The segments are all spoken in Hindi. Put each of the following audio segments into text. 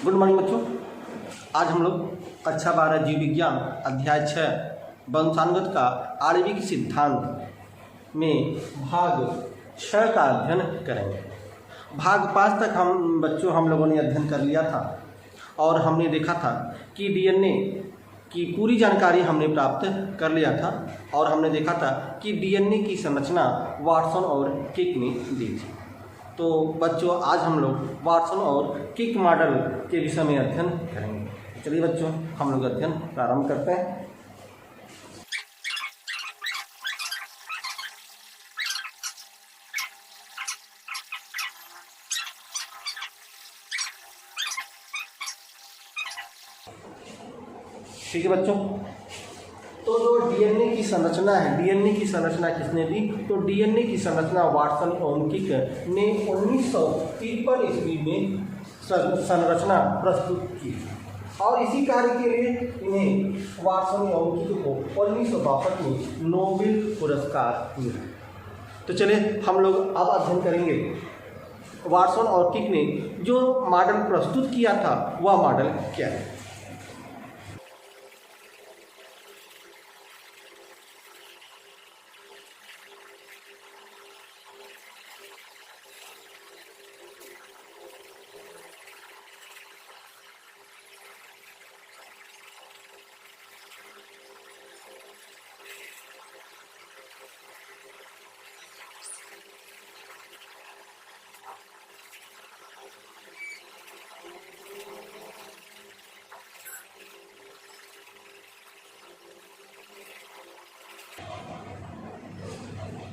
गुड मॉर्निंग बच्चों। आज हम लोग कक्षा 12 जीव विज्ञान अध्याय 6 वंशानुगत का आणविक सिद्धांत में भाग 6 का अध्ययन करेंगे। भाग 5 तक हम लोगों ने अध्ययन कर लिया था और हमने देखा था कि डीएनए की पूरी जानकारी हमने प्राप्त कर लिया था और हमने देखा था कि डीएनए की संरचना वाटसन और किक ने दी थी। तो बच्चों आज हम लोग वाटसन और किक मॉडल के विषय में अध्ययन करेंगे। चलिए बच्चों हम लोग अध्ययन प्रारंभ करते हैं। ठीक है बच्चों, तो जो डीएनए की संरचना है, डीएनए की संरचना किसने दी? तो डीएनए की संरचना वाटसन और किक ने 1953 ईस्वी में संरचना प्रस्तुत की और इसी कार्य के लिए इन्हें वाटसन और किक को 1962 में नोबेल पुरस्कार मिला। तो चलिए हम लोग अब अध्ययन करेंगे वाटसन और किक ने जो मॉडल प्रस्तुत किया था वह मॉडल क्या है।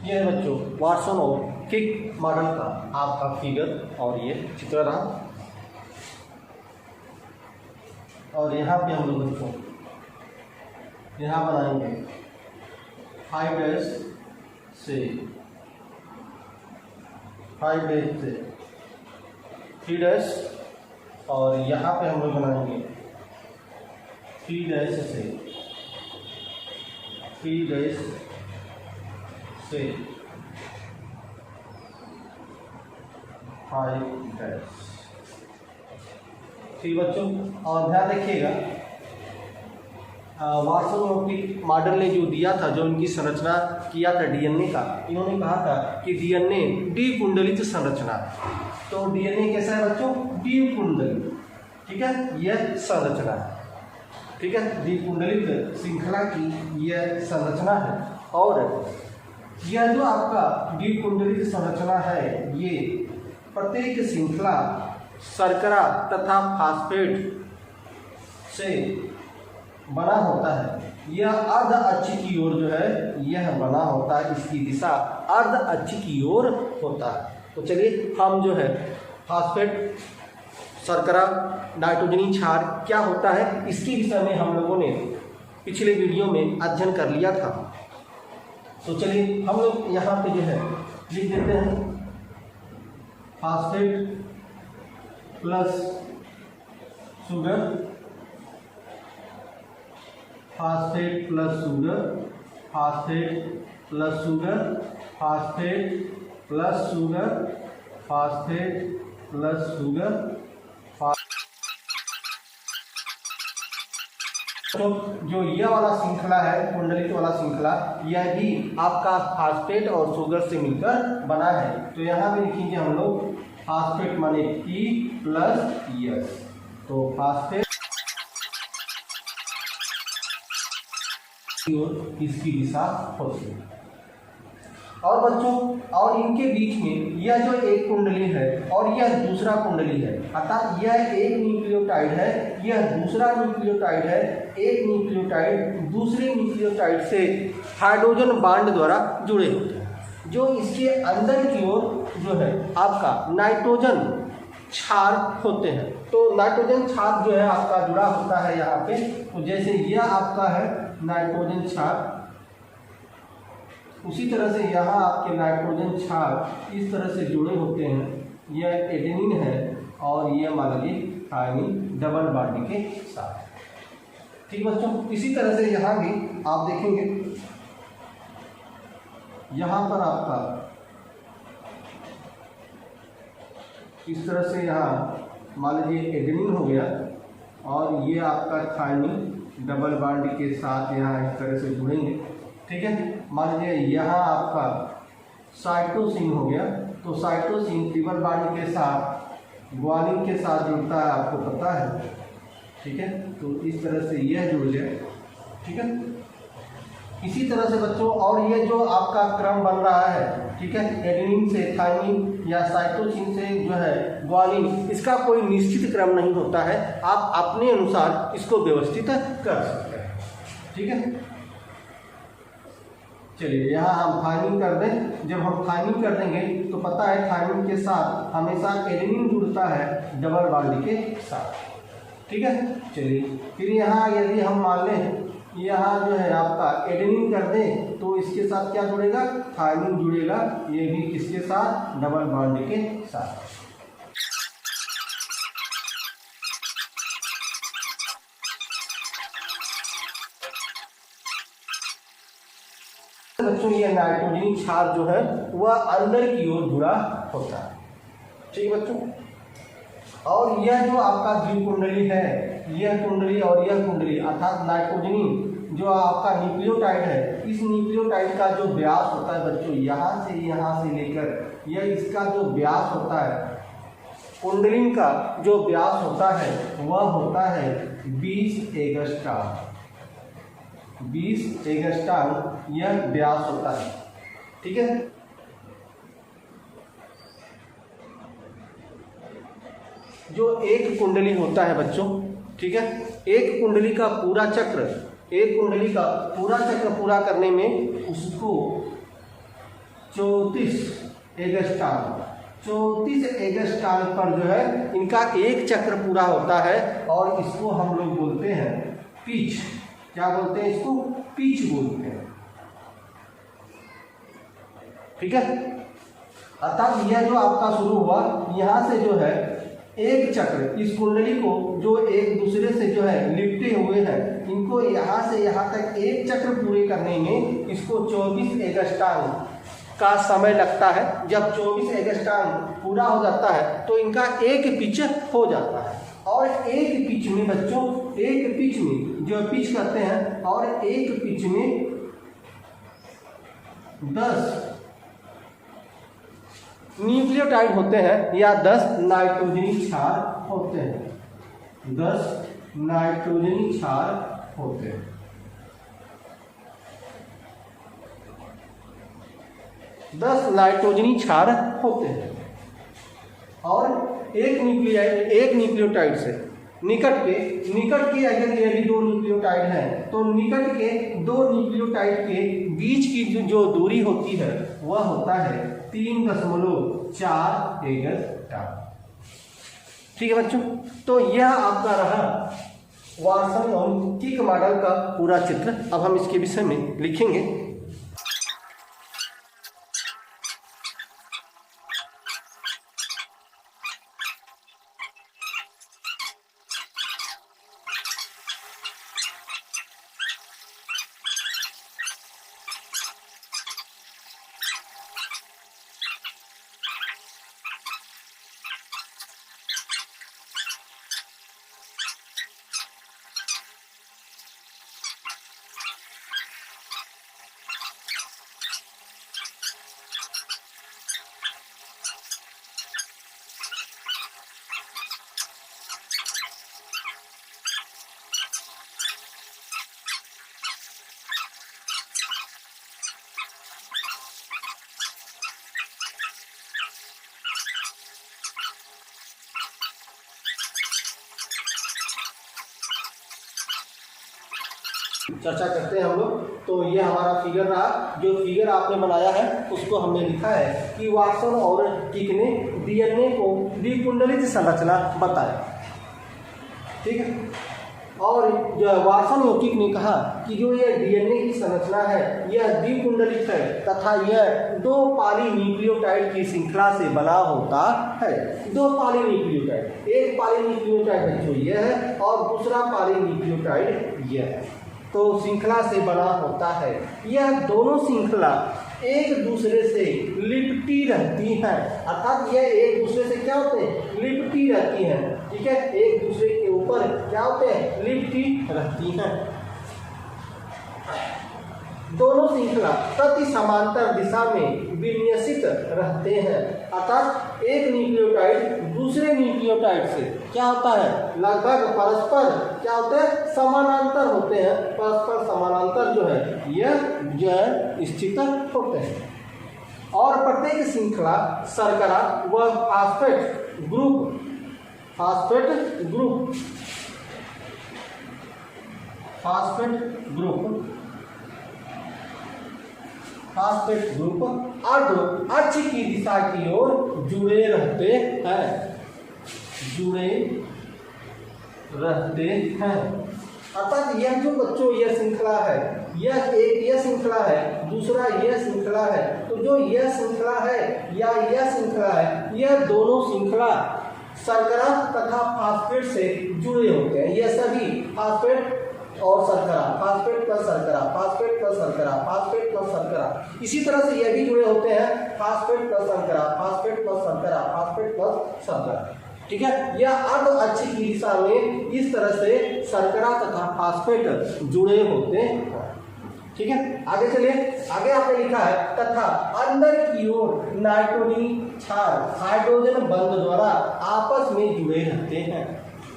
ये है बच्चों वाटसन और किक मॉडल का आपका फिगर और ये चित्र रहा। और यहाँ पे हम लोग बच्चों यहाँ बनाएंगे 5 डैश से 3 डैश और यहाँ पे हम लोग बनाएंगे 3 डैश से 3 डैश से 5 डैश। ठीक बच्चों, और ध्यान रखिएगा वाटसन और किक मॉडल ने जो दिया था, जो इनकी संरचना किया था डीएनए का, इन्होंने कहा था कि डीएनए द्विकुंडलित संरचना है। तो डीएनए कैसा है बच्चों? द्विकुंडलित। ठीक है, यह संरचना है। ठीक है, द्विकुंडलित श्रृंखला की यह संरचना है और यह जो आपका द्विकुंडलित संरचना है ये प्रत्येक श्रृंखला शर्करा तथा फास्फेट से बना होता है। यह अर्ध अक्ष की ओर जो है यह बना होता है, इसकी दिशा अर्ध अक्ष की ओर होता है। तो चलिए हम जो है फास्फेट, शर्करा, नाइट्रोजनी क्षार क्या होता है इसके विषय में हम लोगों ने पिछले वीडियो में अध्ययन कर लिया था। तो चलिए हम लोग यहाँ पे जो है लिख देते हैं phosphate plus sugar, phosphate plus sugar, phosphate plus sugar, phosphate plus sugar, phosphate plus sugar. तो जो यह वाला श्रृंखला है, कुंडलित वाला श्रृंखला, यह भी आपका फास्फेट और शुगर से मिलकर बना है। तो यहाँ पे लिखेंगे हम लोग फास्फेट माने P प्लस S। तो फास्फेट इसकी दिशा होती है। और बच्चों और इनके बीच में यह जो एक कुंडली है और यह दूसरा कुंडली है, अर्थात यह एक न्यूक्लियोटाइड है, यह दूसरा न्यूक्लियोटाइड है। एक न्यूक्लियोटाइड दूसरे न्यूक्लियोटाइड से हाइड्रोजन बांड द्वारा जुड़े होते हैं। जो इसके अंदर की ओर जो है आपका नाइट्रोजन क्षार होते हैं। तो नाइट्रोजन क्षार जो है आपका जुड़ा होता है यहाँ पे। तो जैसे यह आपका है नाइट्रोजन क्षार, उसी तरह से यहाँ आपके नाइट्रोजन क्षार इस तरह से जुड़े होते हैं। यह एडेनिन है और यह मान लीजिए थायमिन डबल बॉन्ड के साथ। ठीक बच्चों, इसी तरह से यहाँ भी आप देखेंगे यहाँ पर आपका इस तरह से यहाँ मान लीजिए एडेनिन हो गया और ये आपका थायमिन डबल बॉन्ड के साथ यहाँ इस तरह से जुड़ेंगे, ठीक है। मान लीजिए यहाँ आपका साइटोसिन हो गया, तो साइटोसिन ट्रिपल बॉन्ड के साथ ग्वानिन के साथ जुड़ता है, आपको पता है, ठीक है। तो इस तरह से यह जुड़ जाए, ठीक है। इसी तरह से बच्चों और ये जो आपका क्रम बन रहा है, ठीक है, एडेनिन से थायमिन या साइटोसिन से जो है ग्वानिन, इसका कोई निश्चित क्रम नहीं होता है, आप अपने अनुसार इसको व्यवस्थित कर सकते हैं, ठीक है। चलिए यहाँ हम थायमिन कर दें। जब हम थायमिन कर देंगे तो पता है थायमिन के साथ हमेशा एडेनिन जुड़ता है डबल बॉन्ड के साथ, ठीक है। चलिए फिर यहाँ यदि हम मान लें यहाँ जो है आपका एडेनिन कर दें तो इसके साथ क्या जुड़ेगा, थायमिन जुड़ेगा, ये भी किसके साथ, डबल बॉन्ड के साथ। बच्चों ये नाइट्रोजनी क्षार जो है वह अंदर की ओर जुड़ा होता है, ठीक है बच्चों। और यह जो आपका द्विकुंडली है, यह कुंडली और यह कुंडली अर्थात नाइट्रोजनी जो आपका न्यूक्लियोटाइड है, इस न्यूक्लियोटाइड का जो व्यास होता है बच्चों, यहाँ से लेकर यह इसका जो व्यास होता है, कुंडलिन का जो व्यास होता है वह होता है 20 एंगस्ट्रॉम। 20 एंगस्ट्रॉम यह व्यास होता है, ठीक है। जो एक कुंडली होता है बच्चों, ठीक है, एक कुंडली का पूरा चक्र पूरा करने में उसको 34 एंगस्ट्रॉम पर जो है इनका एक चक्र पूरा होता है और इसको हम लोग बोलते हैं पिच। क्या बोलते हैं इसको, पिच बोलते हैं, ठीक है। अर्थात यह जो आपका शुरू हुआ यहाँ से जो है एक चक्र, इस कुंडली को जो एक दूसरे से जो है लिपटे हुए हैं, इनको यहाँ से यहाँ तक एक चक्र पूरे करने में इसको 24 एंगस्ट्रॉम का समय लगता है। जब 24 एंगस्ट्रॉम पूरा हो जाता है तो इनका एक पिच हो जाता है। और एक पिच में बच्चों, एक पिच में जो पिच करते हैं, और एक पिच में 10 न्यूक्लियोटाइड होते हैं या 10 नाइट्रोजनी क्षार होते हैं, 10 नाइट्रोजनी क्षार होते हैं। नाइट्रोजनी क्षार होते हैं और एक न्यूक्लियोटाइड से निकट के अगर यदि 2 न्यूक्लियोटाइड हैं तो निकट के 2 न्यूक्लियोटाइड के बीच की जो दूरी होती है वह होता है 3.4 एंगस्ट्रॉम, ठीक है बच्चों। तो यह आपका रहा वाटसन और किक मॉडल का पूरा चित्र। अब हम इसके विषय में लिखेंगे। चर्चा करते हैं हम लोग। तो ये हमारा फिगर रहा, जो फिगर आपने बनाया है उसको हमने लिखा है कि वाटसन और किक ने डीएनए को द्विकुंडलित संरचना बताया, ठीक है। और जो वाटसन और किक ने कहा कि जो ये डीएनए की संरचना है यह द्विकुंडलित है तथा यह 2 पॉलीन्यूक्लियोटाइड की श्रृंखला से बना होता है। 2 पॉलीन्यूक्लियोटाइड, एक पॉलीन्यूक्लियोटाइड बच्चों यह है और दूसरा पॉलीन्यूक्लियोटाइड यह है, तो श्रृंखला से बना होता है। यह दोनों श्रृंखला एक दूसरे से लिपटी रहती हैं, अर्थात यह एक दूसरे से क्या होते हैं, लिपटी रहती हैं। ठीक है, एक दूसरे के ऊपर क्या होते हैं, लिपटी रहती हैं। दोनों श्रृंखला प्रति समांतर दिशा में विन्यसित रहते हैं, अर्थात एक न्यूक्लियोटाइड दूसरे न्यूक्लियोटाइड से क्या होता है, लगभग परस्पर क्या होते हैं, समानांतर होते हैं। परस्पर समानांतर जो है यह स्थित होते हैं। और प्रत्येक श्रृंखला शर्करा व फास्फेट ग्रुप अर्ध अक्ष की दिशा की ओर जुड़े रहते हैं। अर्थात यह जो बच्चों यह श्रृंखला है, यह एक यह श्रृंखला है, दूसरा यह श्रृंखला है। तो जो यह श्रृंखला है या यह श्रृंखला है, यह दोनों श्रृंखला शर्करा तथा फास्फेट से जुड़े होते हैं। यह सभी फास्फेट और शर्करा, फास्फेट प्लस शर्करा, फास्फेट प्लस शर्करा, फास्फेट प्लस शर्करा, इसी तरह से यह भी जुड़े होते हैं, फास्फेट प्लस शर्करा, फास्फेट प्लस शर्करा, फास्फेट प्लस शर्करा। ठीक है, यह अर्ध अक्ष की दिशा में इस तरह से शर्करा तथा फास्फेट जुड़े होते हैं। ठीक है, आगे चलिए। आगे आपने लिखा है तथा अंदर की ओर नाइट्रोजन क्षार हाइड्रोजन बंध द्वारा आपस में जुड़े रहते हैं।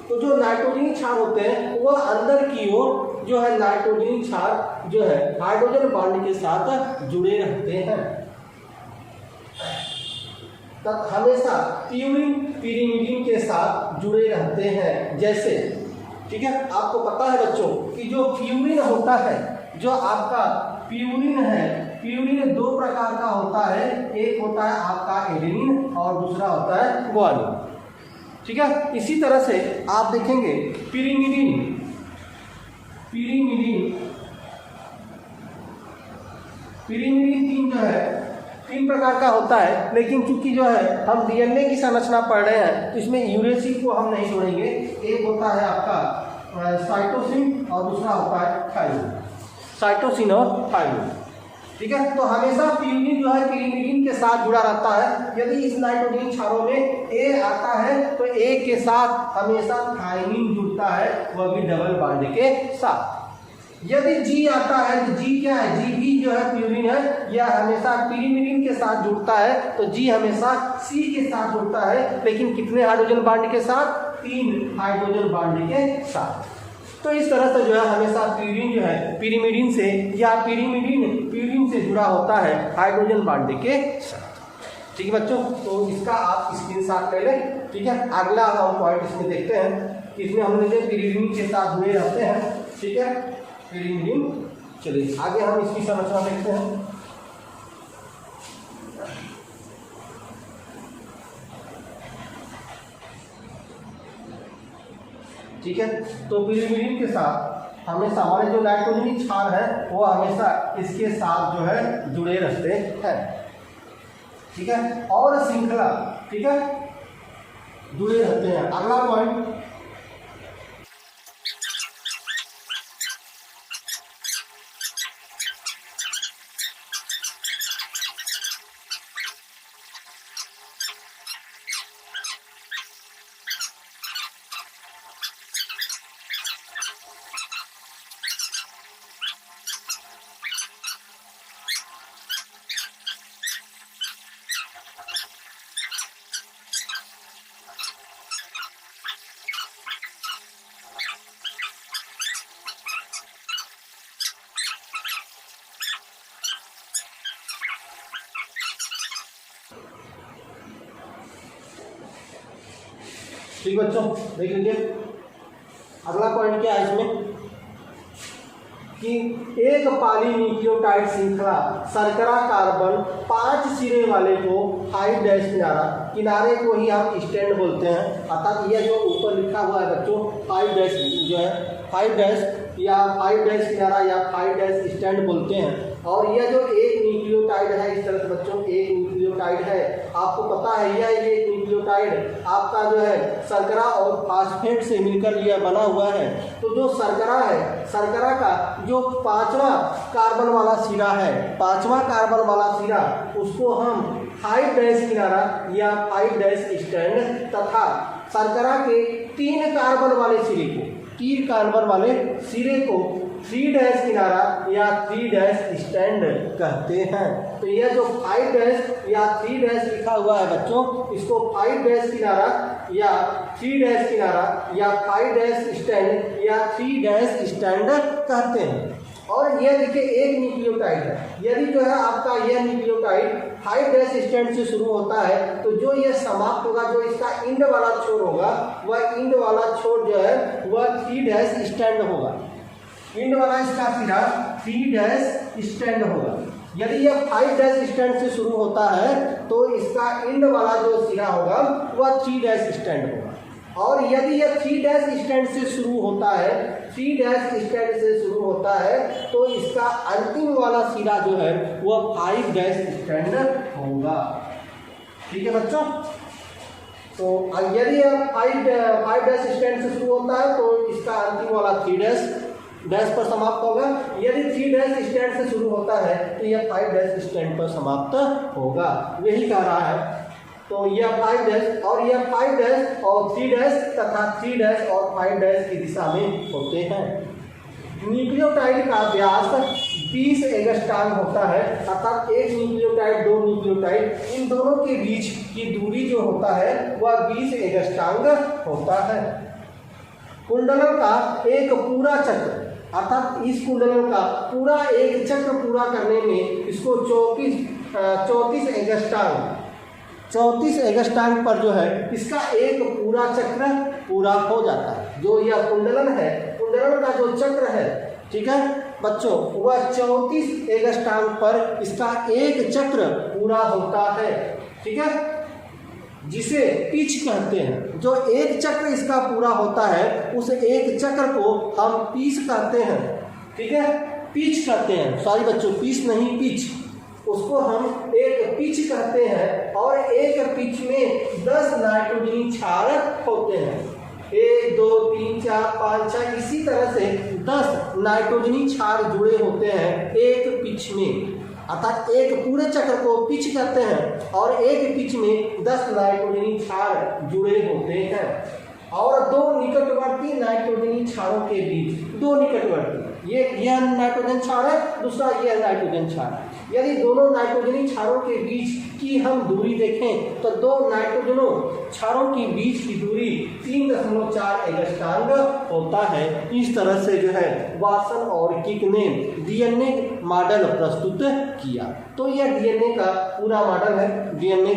तो जो नाइट्रोजन क्षार होते हैं वह अंदर की ओर जो है नाइट्रोजन क्षार जो है हाइड्रोजन बॉन्ड के साथ जुड़े रहते हैं। तब हमेशा प्यूरिन पिरिमिडिन के साथ जुड़े रहते हैं। जैसे, ठीक है, आपको पता है बच्चों कि जो प्यूरिन होता है, जो आपका प्यूरिन है, प्यूरिन दो प्रकार का होता है। एक होता है आपका एडेनिन और दूसरा होता है ग्वानिन। ठीक है, इसी तरह से आप देखेंगे पिरिमिडिन तीन प्रकार का होता है। लेकिन चूंकि जो है हम डीएनए की संरचना पढ़ रहे हैं तो इसमें यूरेसिल को हम नहीं जोड़ेंगे। एक होता है आपका साइटोसिन और दूसरा होता है थाइमिन, साइटोसिन और थाइमिन। ठीक है, तो हमेशा प्यूरिन जो है पिरिमिडिन के साथ जुड़ा रहता है। यदि इस नाइट्रोजन क्षारों में ए आता है तो ए के साथ हमेशा थाइमिन जुड़ता है, वह भी डबल बॉन्ड के साथ। यदि जी आता है तो जी क्या है, जी भी जो है प्यूरिन है, यह हमेशा पिरिमिडिन के साथ जुड़ता है। तो जी हमेशा सी के साथ जुड़ता है, लेकिन कितने हाइड्रोजन बॉन्ड के साथ, 3 हाइड्रोजन बॉन्ड के साथ। तो इस तरह से जो है हमेशा प्यूरिन जो है पिरिमिडिन से या पिरिमिडिन प्यूरिन से जुड़ा होता है हाइड्रोजन बॉन्ड के साथ। ठीक है बच्चों, तो इसका आप स्क्रीनशॉट ले लें। ठीक है, अगला हम पॉइंट इसमें देखते हैं कि इसमें हमने जो पिरिमिडिन के साथ जुड़े रहते हैं। ठीक है, पिरिमिडिन। चलिए आगे हम इसकी संरचना देखते हैं। ठीक है, तो पिरिमिडिन के साथ हमेशा हमारे जो नाइट्रोजन क्षार है वो हमेशा इसके साथ जो है जुड़े रहते हैं। ठीक है, और श्रृंखला, ठीक है, जुड़े रहते हैं। अगला पॉइंट, ठीक बच्चों, देख लीजिए अगला पॉइंट क्या है इसमें कि एक पॉलीन्यूक्लियोटाइड श्रृंखला शर्करा कार्बन 5 सिरे वाले को 5 डैश किनारे को ही हम स्टैंड बोलते हैं। अर्थात यह जो ऊपर लिखा हुआ है बच्चों 5 डैश जो है 5 डैश या 5 डैश किनारा या 5 डैश स्टैंड बोलते हैं। और यह जो एक न्यूक्लियोटाइड है, इस तरह से बच्चों एक न्यूक्लियोटाइड है, आपको पता है यह एक न्यूक्लियोटाइड आपका जो है शर्करा और फास्फेट से मिलकर यह बना हुआ है। तो जो शर्करा है, शर्करा का जो 5वां कार्बन वाला सिरा है, 5वां कार्बन वाला सिरा, उसको हम 5' किनारा या 5' स्टैंड तथा शर्करा के 3 कार्बन वाले सिरे को, 3 कार्बन वाले सिरे को 3' किनारा या 3' स्टैंड कहते हैं। तो यह जो 5' या 3' लिखा हुआ है बच्चों, इसको 5' किनारा या 3' किनारा या 5' स्टैंड या 3' स्टैंड कहते हैं। और यह देखिए एक न्यूक्लियोटाइड है, यदि जो है आपका यह न्यूक्लियोटाइड 5' स्टैंड से शुरू होता है तो जो यह समाप्त होगा, जो इसका इंड वाला छोर होगा, वह इंड वाला छोर जो है वह 3' स्टैंड होगा। इंड वाला इसका सिरा 3' स्टैंड होगा। यदि यह 5' स्टैंड से शुरू होता है तो इसका इंड वाला जो सिरा होगा वह 3' स्टैंड होगा। और यदि यह 3' स्टैंड से शुरू होता है, 3' स्टैंड से शुरू होता है तो इसका अंतिम वाला सिरा जो है वह 5' स्टैंड होगा। ठीक है बच्चों। तो यदि यह 5' स्टैंड से शुरू होता है तो इसका अंतिम वाला 3' पर समाप्त होगा। यदि 3' स्टैंड से शुरू होता है तो यह 5' स्टैंड पर समाप्त होगा। यही कह रहा है। तो यह 5' और यह 5' और 3' तथा 3' और 5' की दिशा में होते हैं। न्यूक्लियोटाइड का व्यास 20 एंगस्ट्रॉम होता है, अर्थात एक न्यूक्लियोटाइड, 2 न्यूक्लियोटाइड, इन दोनों के बीच की दूरी जो होता है वह 20 एंगस्ट्रॉम होता है। कुंडलों का एक पूरा चक्र, अर्थात इस कुंडलों का पूरा एक चक्र पूरा करने में इसको 34 एंगस्ट्रॉम पर जो है इसका एक पूरा चक्र पूरा हो जाता है। जो यह कुंडलन है, कुंडलन का जो चक्र है, ठीक है बच्चों, वह 34 एंगस्ट्रॉम पर इसका एक चक्र पूरा होता है। ठीक है, जिसे पिच कहते हैं। जो एक चक्र इसका पूरा होता है उस एक चक्र को हम पिच कहते हैं। ठीक है, पिच कहते हैं, सॉरी बच्चों, पिच नहीं पिच, उसको हम एक पिच कहते हैं। और एक पिच में 10 नाइट्रोजनी क्षार होते हैं। 1 2 3 4 5 6 इसी तरह से 10 नाइट्रोजनी क्षार जुड़े होते हैं एक पिच में, अर्थात एक पूरे चक्र को पिच कहते हैं और एक पिच में 10 नाइट्रोजनी क्षार जुड़े होते हैं। और 2 निकटवर्ती नाइट्रोजनी क्षारों के बीच, 2 निकटवर्ती, यह नाइट्रोजन क्षार है, दूसरा यह नाइट्रोजन क्षार है। यदि दोनों नाइट्रोजनी क्षारों के बीच की हम दूरी देखें तो 2 नाइट्रोजनों क्षारों के बीच की दूरी 3.4 एंगस्ट्रॉम होता है। इस तरह से जो है वाटसन और किक ने डीएनए मॉडल प्रस्तुत किया। तो यह डीएनए का पूरा मॉडल है। डीएनए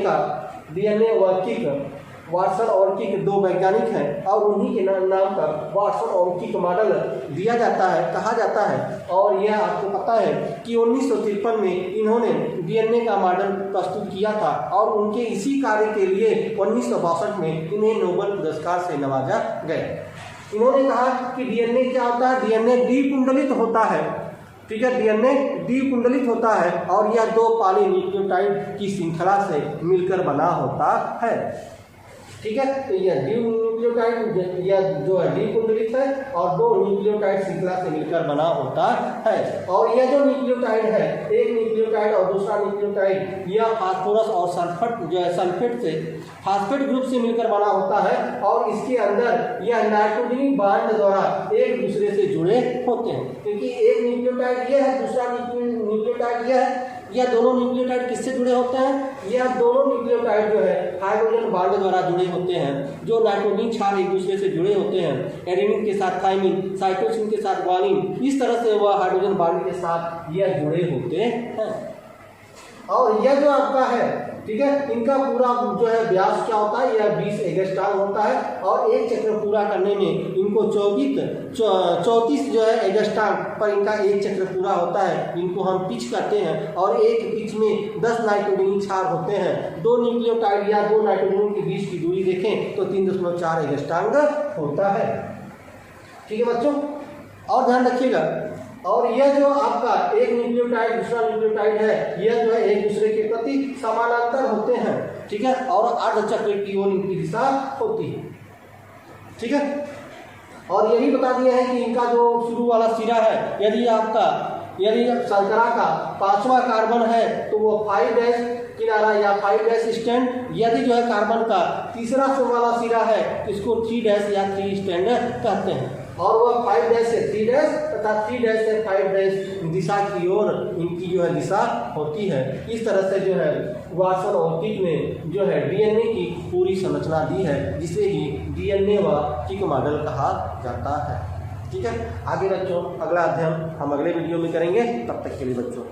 व किक, वाटसन और किक 2 वैज्ञानिक हैं और उन्हीं के नाम पर वाटसन और किक मॉडल दिया जाता है, कहा जाता है। और यह आपको पता है कि 1953 में इन्होंने डीएनए का मॉडल प्रस्तुत किया था और उनके इसी कार्य के लिए 1962 में इन्हें नोबेल पुरस्कार से नवाजा गया। इन्होंने कहा कि डीएनए क्या होता है, डीएनए द्विकुंडलित होता है। ठीक है, डीएनए द्विकुंडलित होता है और यह 2 पॉलीन्यूक्लियोटाइड की श्रृंखला से मिलकर बना होता है। ठीक है, तो यह न्यूक्लियोटाइड यह जो है द्विकुंडलित है और 2 न्यूक्लियोटाइड श्रृंखला से मिलकर बना होता है। और यह जो न्यूक्लियोटाइड है, एक न्यूक्लियोटाइड और दूसरा न्यूक्लियोटाइड, यह फास्फोरस और सल्फेट जो है फास्फेट ग्रुप से मिलकर बना होता है और इसके अंदर यह नाइट्रोजनी बांड द्वारा एक दूसरे से जुड़े होते हैं। क्योंकि एक न्यूक्लियोटाइड यह है, दूसरा न्यूक्लियोटाइड यह है। यह दोनों न्यूक्लियोटाइड किससे जुड़े होते हैं? यह दोनों न्यूक्लियोटाइड जो है हाइड्रोजन बांड द्वारा जुड़े होते हैं। जो नाइट्रोजन क्षार एक दूसरे से जुड़े होते हैं, एडेनिन के साथ थाइमिन, साइटोसिन के साथ ग्वानिन, इस तरह से वह हाइड्रोजन बांड के साथ यह जुड़े होते हैं। और यह जो आपका है, ठीक है, इनका पूरा जो है व्यास क्या होता है, यह 20 एंगस्ट्रॉम होता है और एक चक्र पूरा करने में इनको 34 जो है एंगस्ट्रॉम पर इनका एक चक्र पूरा होता है। इनको हम पिच कहते हैं और एक पिच में 10 नाइट्रोजनी क्षार होते हैं। 2 न्यूक्लियोटाइड या 2 नाइट्रोजन के बीच की दूरी देखें तो 3.4 एंगस्ट्रॉम होता है। ठीक है बच्चों, और ध्यान रखिएगा और यह जो आपका एक न्यूक्लियोटाइड दूसरा न्यूक्लियोटाइड है, यह जो है एक दूसरे के प्रति समानांतर होते हैं, ठीक है, और अर्धचक्र की ओर इनकी दिशा होती है, ठीक है। और यही बता दिया है कि इनका जो शुरू वाला सिरा है, यदि शर्करा का 5वां कार्बन है तो वो 5' किनारा या 5' स्टैंड, यदि जो है कार्बन का तीसरा वाला सिरा है तो इसको 3' या 3 स्टैंड कहते हैं। और वह 5' से 3' तथा 3' से 5' दिशा की ओर इनकी जो है दिशा होती है। इस तरह से जो है वाटसन और किक ने जो है डीएनए की पूरी संरचना दी है, जिसे ही डीएनए व किक मॉडल कहा जाता है, ठीक है। आगे बच्चों अगला अध्ययन हम अगले वीडियो में करेंगे, तब तक के लिए बच्चों।